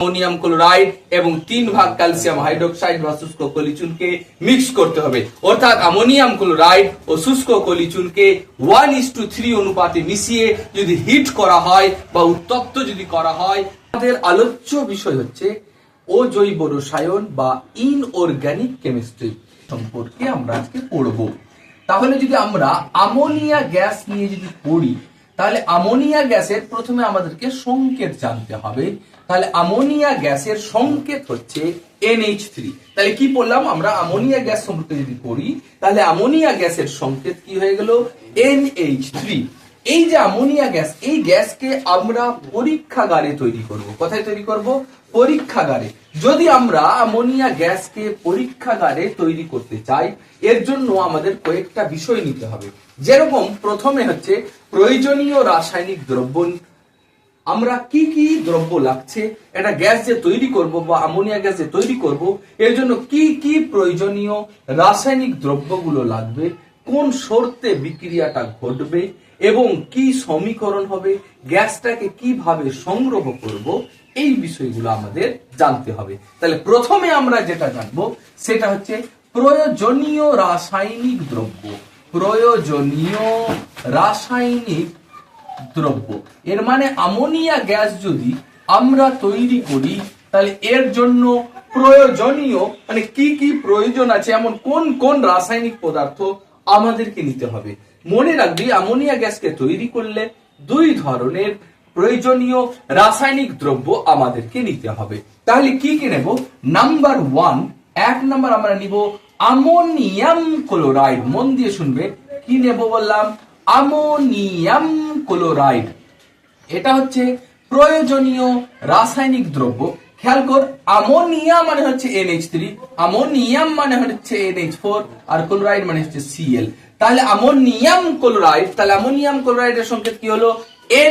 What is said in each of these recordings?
Ammonium chloride এবং 3 ভাগ calcium hydroxide বা শুষ্ক কলিচুনকে মিক্স করতে হবে। অর্থাৎ অ্যামোনিয়াম ক্লোরাইড ও শুষ্ক কলিচুনকে 1:3 অনুপাতে মিশিয়ে যদি হিট করা হয় বা উত্তপ্ত যদি করা হয়, আমাদের আলোচ্য বিষয় হচ্ছে অজৈব রসায়ন বা ইনঅর্গানিক কেমিস্ট্রি সম্পর্কে আমরা আজকে পড়ব। তাহলে যদি আমরা অ্যামোনিয়া গ্যাস নিয়ে যদি পড়ি, তাহলে অ্যামোনিয়া গ্যাসের প্রথমে আমাদেরকে সংকেত জানতে হবে। তাহলে অ্যামোনিয়া গ্যাসের সংকেত হচ্ছে NH3। তাহলে কি বললাম আমরা অ্যামোনিয়া গ্যাস সম্পর্কে যদি পড়ি, তাহলে অ্যামোনিয়া গ্যাসের সংকেত কি হয়ে গেল? NH3। এই যে অ্যামোনিয়া গ্যাস, এই গ্যাসকে আমরা পরীক্ষাগারে তৈরি করব। কোথায় তৈরি করব? পরীক্ষাগারে। যদি আমরা অ্যামোনিয়া গ্যাসকে পরীক্ষাগারে তৈরি করতে চাই, এর জন্য আমাদের কয়েকটা বিষয় নিতে হবে। যেরকম প্রথমে হচ্ছে প্রয়োজনীয় রাসায়নিক দ্রব্য। আমরা কি কি দ্রব্য লাগছে, এটা গ্যাস যে তৈরি করব বা অ্যামোনিয়া গ্যাস যে তৈরি করব, এর জন্য কি কি প্রয়োজনীয় রাসায়নিক দ্রব্যগুলো লাগবে, কোন শর্তে বিক্রিয়াটা ঘটবে এবং কি সমীকরণ হবে, গ্যাসটাকে কিভাবে সংগ্রহ করব, এই বিষয়গুলো আমাদের জানতে হবে। তাহলে প্রথমে আমরা যেটা জানবো সেটা হচ্ছে প্রয়োজনীয় রাসায়নিক দ্রব্য। প্রয়োজনীয় রাসায়নিক দ্রব্য এর মানে অ্যামোনিয়া গ্যাস যদি আমরা তৈরি করি, তাহলে এর জন্য প্রয়োজনীয় মানে কি কি প্রয়োজন আছে, এমন কোন কোন রাসায়নিক পদার্থ আমাদেরকে নিতে হবে। মনে রাখবি, অ্যামোনিয়া গ্যাসকে তৈরি করলে দুই ধরনের প্রয়োজনীয় রাসায়নিক দ্রব্য আমাদেরকে নিতে হবে। তাহলে কি কি নেব? নাম্বার 1, 1 নাম্বার আমরা নিব অ্যামোনিয়াম ক্লোরাইড। মন দিয়ে শুনবে, কি নেব বললাম? Ammonium chloride. এটা হচ্ছে প্রয়োজনীয় রাসায়নিক দ্রব্য। খেয়াল কর, অ্যামোনিয়া মানে হচ্ছে NH3, অ্যামোনিয়াম মানে হচ্ছে NH4, আর ক্লোরাইড মানে হচ্ছে Cl। তাহলে অ্যামোনিয়াম ক্লোরাইড, তাহলে অ্যামোনিয়াম ক্লোরাইডের সংকেত কি হলো?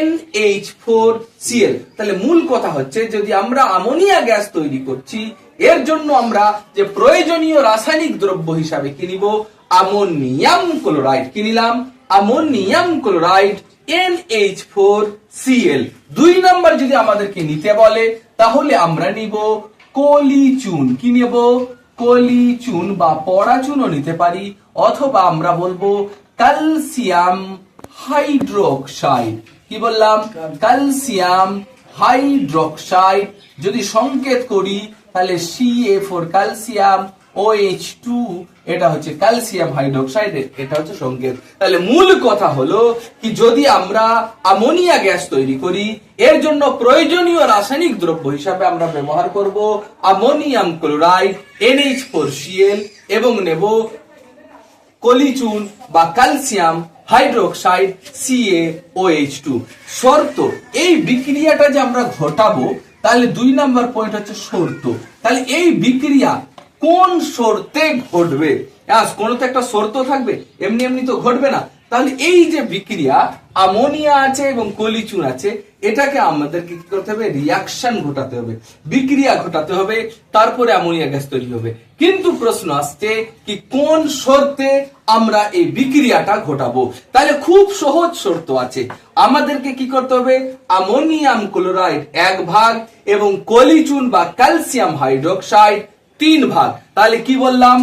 NH4Cl। তাহলে মূল কথা হচ্ছে, যদি আমরা অ্যামোনিয়া গ্যাস তৈরি করছি, এর জন্য আমরা যে প্রয়োজনীয় রাসায়নিক দ্রব্য হিসাবে কি নিব? Ammonium chloride. কি নিলাম? Ammonium chloride NH4Cl। 2 নাম্বার যদি আমাদেরকে নিতে বলে, তাহলে আমরা নিব কলিচুন। কি নেব? কলিচুন বা পড়াচুনও নিতে পারি, অথবা আমরা বলবো ক্যালসিয়াম হাইড্রোক্সাইড। কি বললাম? Calcium hydroxide. যদি সংকেত করি, তাহলে Ca4 ক্যালসিয়াম, OH2 এটা হচ্ছে ক্যালসিয়াম হাইড্রোক্সাইড, এটা হচ্ছে সংকেত। তাহলে মূল কথা হলো কি, যদি আমরা অ্যামোনিয়া গ্যাস তৈরি করি, এর জন্য প্রয়োজনীয় রাসায়নিক দ্রব্য হিসাবে আমরা ব্যবহার করব অ্যামোনিয়াম ক্লোরাইড NH4Cl এবং নেব কলিচুন বা ক্যালসিয়াম হাইড্রোক্সাইড CaOH2। শর্ত, এই বিক্রিয়াটা যে আমরা ঘটাবো, তাহলে 2 নাম্বার পয়েন্ট হচ্ছে শর্ত। তাহলে এই বিক্রিয়া কোন শর্তে ঘটবে? কোন তো একটা শর্ত থাকবে, এমনি এমনি তো ঘটবে না। তাহলে এই যে বিক্রিয়া, অ্যামোনিয়া আছে এবং কলিচুন আছে, এটাকে আমাদেরকে কি করতে হবে? রিয়াকশন ঘটাতে হবে, বিক্রিয়া ঘটাতে হবে, তারপরে অ্যামোনিয়া গ্যাস তৈরি হবে। কিন্তু প্রশ্ন আসছে কি, কোন শর্তে আমরা এই বিক্রিয়াটা ঘটাবো? তাহলে খুব সহজ শর্ত আছে। আমাদেরকে কি করতে হবে? অ্যামোনিয়াম ক্লোরাইড 1 ভাগ এবং কলিচুন বা ক্যালসিয়াম হাইড্রোক্সাইড 3 ভাগ। তাহলে কি বললাম?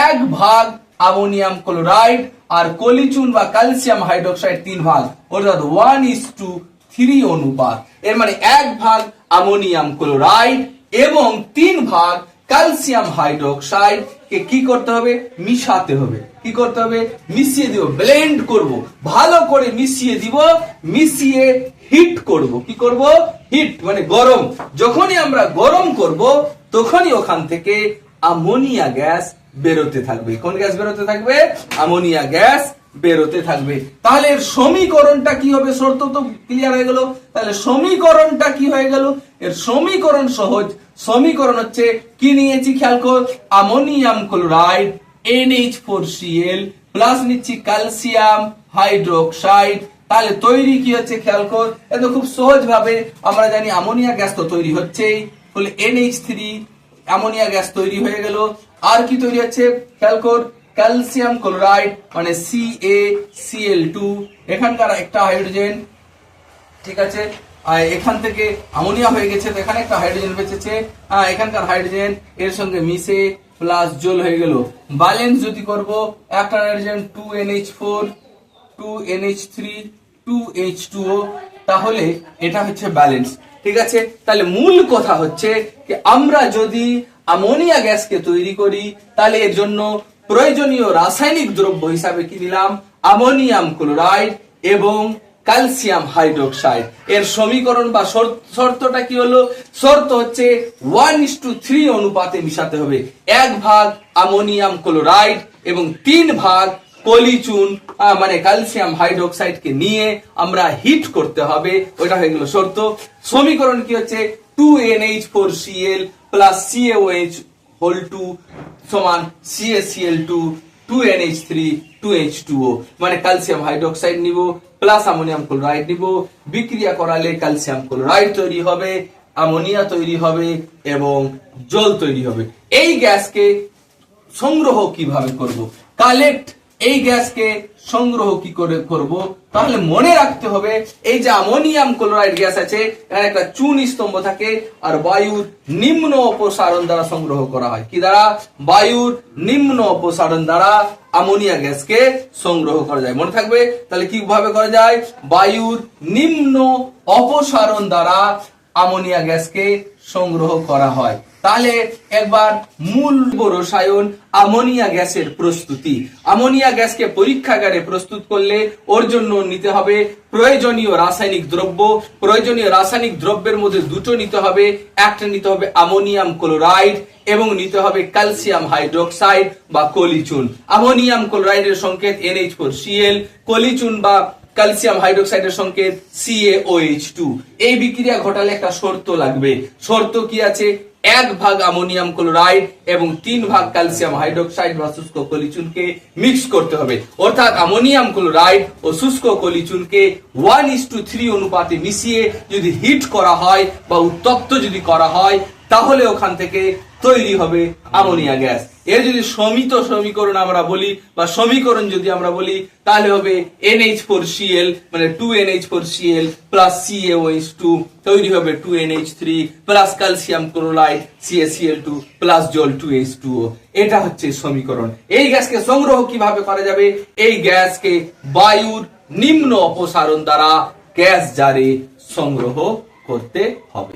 1 ভাগ অ্যামোনিয়াম ক্লোরাইড আর কলিচুন বা ক্যালসিয়াম হাইড্রোক্সাইড 3 ভাগ, অর্থাৎ 1:3 অনুপাত। এর মানে 1 ভাগ অ্যামোনিয়াম ক্লোরাইড এবং 3 ভাগ ক্যালসিয়াম হাইড্রোক্সাইড কে কি করতে হবে? মিশাতে হবে। কি করতে হবে? মিশিয়ে দিব, ব্লেন্ড করব, ভালো করে মিশিয়ে দিব, মিশিয়ে হিট করব। কি করব? হিট মানে গরম। যখনই আমরা গরম করব, তখনই ওখান থেকে অ্যামোনিয়া গ্যাস বেরোতে থাকবে। কোন গ্যাস বেরোতে থাকবে? অ্যামোনিয়া গ্যাস বেরোতে থাকবে। তাহলে এর সমীকরণটা কি হবে? শর্ত তো ক্লিয়ার হয়ে গেল। তাহলে সমীকরণটা কি হয়ে গেল? এর সমীকরণ সহজ। সমীকরণ হচ্ছে কি নিয়েছি? খেয়াল কর, অ্যামোনিয়াম ক্লোরাইড NH4Cl প্লাস নিচ্ছি ক্যালসিয়াম হাইড্রোক্সাইড। তাহলে তৈরি কি হচ্ছে? খেয়াল কর, এত খুব সহজ ভাবে আমরা জানি অ্যামোনিয়া গ্যাস তো তৈরি হচ্ছেই, বলে NH3 অ্যামোনিয়া গ্যাস তৈরি হয়ে গেল। আর কি তৈরি হচ্ছে? খেয়াল কর, ক্যালসিয়াম ক্লোরাইড মানে CaCl2, এখানকার একটা হাইড্রোজেন, ঠিক আছে, এখান থেকে অ্যামোনিয়া হয়ে গেছে, তো এখানে একটা হাইড্রোজেন বেঁচেছে, এখানকার হাইড্রোজেন এর সঙ্গে মিশে প্লাস জল হয়ে গেল। ব্যালেন্স যদি করব, একটা হাইড্রোজেন 2NH4 2NH3 2H2O, তাহলে এটা হচ্ছে ব্যালেন্স। ঠিক আছে, তাহলে মূল কথা হচ্ছে যে আমরা যদি অ্যামোনিয়া গ্যাসকে তৈরি করি তাহলে এর জন্য প্রয়োজনীয় রাসায়নিক দ্রব্য হিসাবে কি নিলাম, অ্যামোনিয়াম ক্লোরাইড এবং ক্যালসিয়াম হাইড্রোক্সাইড। এর সমীকরণ বা শর্তটা কি হলো, শর্ত হচ্ছে 1:3 অনুপাতে মিশাতে হবে, 1 ভাগ অ্যামোনিয়াম ক্লোরাইড এবং 3 ভাগ কলিচুন মানে ক্যালসিয়াম হাইড্রোক্সাইড কে নিয়ে আমরা হিট করতে হবে, ওটা হয়ে গেল শর্ত। সমীকরণ কি হচ্ছে 2NH4Cl প্লাস CaOH হোল 2 সমান CaCl2 2NH3 2H2O, মানে ক্যালসিয়াম হাইড্রোক্সাইড নিব প্লাস অ্যামোনিয়াম ক্লোরাইড নিব, বিক্রিয়া করালে ক্যালসিয়াম ক্লোরাইড তৈরি হবে, অ্যামোনিয়া তৈরি হবে এবং জল তৈরি হবে। এই গ্যাসকে সংগ্রহ কিভাবে করব, কালেক্ট, এই গ্যাসকে সংগ্রহ কি করে করব, তাহলে মনে রাখতে হবে এই যে অ্যামোনিয়াম ক্লোরাইড গ্যাস আছে এখানে একটা চুন স্তম্ভ থাকে আর বায়ুর নিম্ন অপসারণ দ্বারা সংগ্রহ করা হয়। কি দ্বারা, বায়ুর নিম্ন অপসারণ দ্বারা অ্যামোনিয়া গ্যাসকে সংগ্রহ করা যায়। মনে থাকবে, তাহলে কিভাবে করা যায়, বায়ুর নিম্ন অপসারণ দ্বারা অ্যামোনিয়া গ্যাসকে সংগ্রহ করা হয়। তাহলে একবার মূল রসায়ন অ্যামোনিয়া গ্যাসের প্রস্তুতি। অ্যামোনিয়া গ্যাসকে পরীক্ষাগারে প্রস্তুত করলে ওর জন্য নিতে হবে প্রয়োজনীয় রাসায়নিক দ্রব্য। প্রয়োজনীয় রাসায়নিক দ্রব্যের মধ্যে দুটো নিতে হবে, একটা নিতে হবে অ্যামোনিয়াম ক্লোরাইড এবং নিতে হবে ক্যালসিয়াম হাইড্রোক্সাইড বা কলিচুন। অ্যামোনিয়াম ক্লোরাইডের সংকেত NH4Cl, কলিচুন বা ক্যালসিয়াম হাইড্রোক্সাইডের সংকেত CaOH2। এই বিক্রিয়া ঘটালে একটা শর্ত লাগবে, শর্ত কি আছে, 1 ভাগ অ্যামোনিয়াম ক্লোরাইড এবং 3 ভাগ ক্যালসিয়াম হাইড্রোক্সাইড বা শুষ্ক কলিচুনকে মিক্স করতে হবে। অর্থাৎ অ্যামোনিয়াম ক্লোরাইড ও শুষ্ক কলিচুনকে 1:3 অনুপাতে মিশিয়ে যদি হিট করা হয় বা উত্তপ্ত যদি করা হয় তাহলে ওখান থেকে তৈরি হবে অ্যামোনিয়া গ্যাস। এর যদি সমিত সমীকরণ আমরা বলি বা সমীকরণ যদি আমরা বলি তাহলে হবে NH4Cl মানে 2NH4Cl প্লাস CaOH2 তৈরি হবে 2NH3 plus calcium chloride CaCl2 plus জল 2H2O। এটা হচ্ছে সমীকরণ। এই গ্যাসকে সংগ্রহ কিভাবে করা যাবে, এই গ্যাসকে বায়ুর নিম্ন অপসারণ দ্বারা গ্যাস জারে সংগ্রহ করতে হবে।